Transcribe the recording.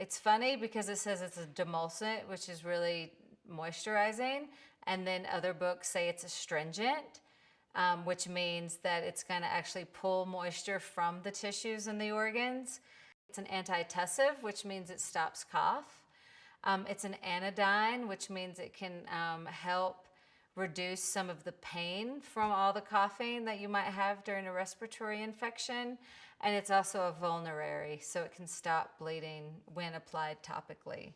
It's funny because it says it's a demulcent, which is really moisturizing, and then other books say it's astringent, which means that it's going to actually pull moisture from the tissues and the organs. It's an antitussive, which means it stops cough. It's an anodyne, which means it can help reduce some of the pain from all the coughing that you might have during a respiratory infection. And it's also a vulnerary, so it can stop bleeding when applied topically.